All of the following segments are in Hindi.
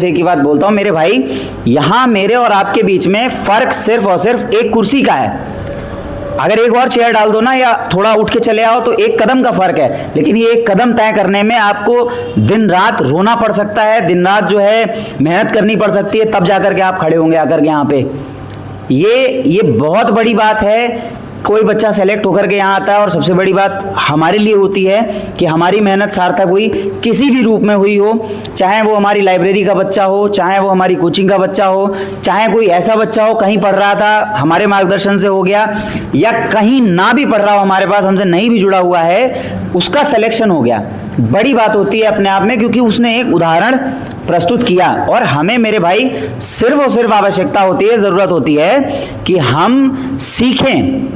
एक ही बात बोलता हूं मेरे भाई, यहां मेरे और आपके बीच में फर्क सिर्फ और सिर्फ एक कुर्सी का है। अगर एक और चेयर डाल दो ना या थोड़ा उठ के चले आओ तो एक कदम का फर्क है, लेकिन ये एक कदम तय करने में आपको दिन रात रोना पड़ सकता है, दिन रात जो है मेहनत करनी पड़ सकती है, तब जाकर के आप खड़े होंगे आकर के यहाँ पे। ये बहुत बड़ी बात है। कोई बच्चा सेलेक्ट होकर के यहाँ आता है और सबसे बड़ी बात हमारे लिए होती है कि हमारी मेहनत सार्थक हुई, किसी भी रूप में हुई हो, चाहे वो हमारी लाइब्रेरी का बच्चा हो, चाहे वो हमारी कोचिंग का बच्चा हो, चाहे कोई ऐसा बच्चा हो कहीं पढ़ रहा था हमारे मार्गदर्शन से हो गया, या कहीं ना भी पढ़ रहा हो हमारे पास हमसे नहीं भी जुड़ा हुआ है, उसका सिलेक्शन हो गया। बड़ी बात होती है अपने आप में, क्योंकि उसने एक उदाहरण प्रस्तुत किया। और हमें मेरे भाई सिर्फ और सिर्फ आवश्यकता होती है, जरूरत होती है कि हम सीखें,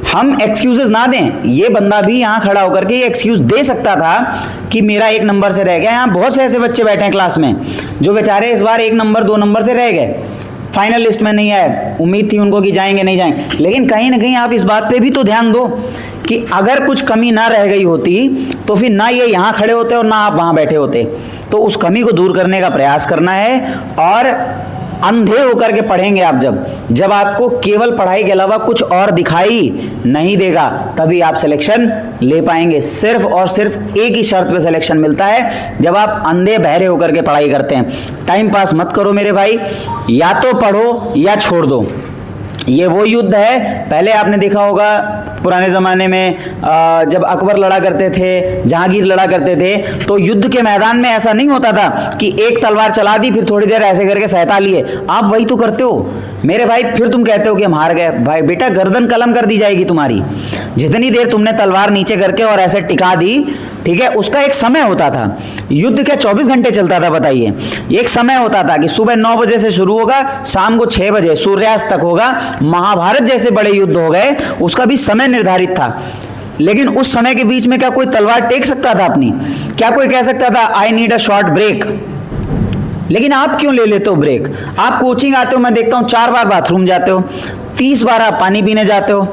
हम एक्सक्यूजेस ना दें। ये बंदा भी यहाँ खड़ा होकर के ये एक्सक्यूज दे सकता था कि मेरा 1 नंबर से रह गया। यहाँ बहुत से ऐसे बच्चे बैठे हैं क्लास में जो बेचारे इस बार 1 नंबर 2 नंबर से रह गए, फाइनल लिस्ट में नहीं आए, उम्मीद थी उनको कि जाएंगे नहीं जाएंगे। लेकिन कहीं ना कहीं आप इस बात पे भी तो ध्यान दो कि अगर कुछ कमी ना रह गई होती तो फिर ना ये यहाँ खड़े होते और ना आप वहाँ बैठे होते। तो उस कमी को दूर करने का प्रयास करना है, और अंधे होकर के पढ़ेंगे आप जब आपको केवल पढ़ाई के अलावा कुछ और दिखाई नहीं देगा, तभी आप सिलेक्शन ले पाएंगे। सिर्फ और सिर्फ एक ही शर्त पे सिलेक्शन मिलता है, जब आप अंधे बहरे होकर के पढ़ाई करते हैं। टाइम पास मत करो मेरे भाई, या तो पढ़ो या छोड़ दो। ये वो युद्ध है, पहले आपने देखा होगा पुराने ज़माने में जब अकबर लड़ा करते थे, जहांगीर लड़ा करते थे, तो युद्ध के मैदान में ऐसा नहीं होता था कि एक तलवार चला दी फिर थोड़ी देर ऐसे करके सहता लिए। आप वही तो करते हो मेरे भाई, फिर तुम कहते हो कि हम हार गए। भाई बेटा, गर्दन कलम कर दी जाएगी तुम्हारी। जितनी देर तुमने तलवार नीचे करके और ऐसे टिका दी, ठीक है, उसका एक समय होता था। युद्ध क्या 24 घंटे चलता था बताइए? एक समय होता था कि सुबह 9 बजे से शुरू होगा, शाम को 6 बजे सूर्यास्त तक होगा। महाभारत जैसे बड़े युद्ध हो गए, उसका भी समय निर्धारित था। लेकिन उस समय के बीच में क्या कोई तलवार टेक सकता था अपनी? क्या कोई कह सकता था I need a short break? लेकिन आप क्यों ले लेते हो ब्रेक? आप कोचिंग आते हो, मैं देखता हूं 4 बार बाथरूम जाते हो, 30 बार आप पानी पीने जाते हो,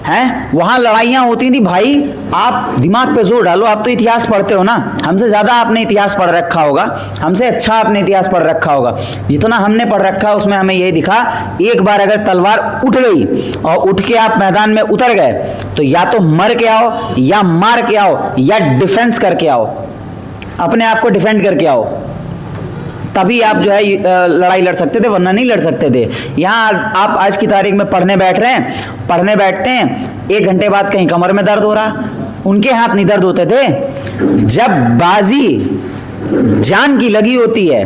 हैं? वहां लड़ाइयां होती थी भाई। आप दिमाग पे जोर डालो, आप तो इतिहास पढ़ते हो ना, हमसे ज्यादा आपने इतिहास पढ़ रखा होगा, हमसे अच्छा आपने इतिहास पढ़ रखा होगा। जितना हमने पढ़ रखा उसमें हमें यही दिखा, एक बार अगर तलवार उठ गई और उठ के आप मैदान में उतर गए तो या तो मर के आओ, या मार के आओ, या डिफेंस करके आओ, अपने आप को डिफेंड करके आओ, तभी आप जो है लड़ाई लड़ सकते थे, वरना नहीं लड़ सकते थे। यहाँ आप आज की तारीख में पढ़ने बैठ रहे हैं, पढ़ने बैठते हैं, 1 घंटे बाद कहीं कमर में दर्द हो रहा। उनके हाथ नहीं दर्द होते थे? जब बाजी जान की लगी होती है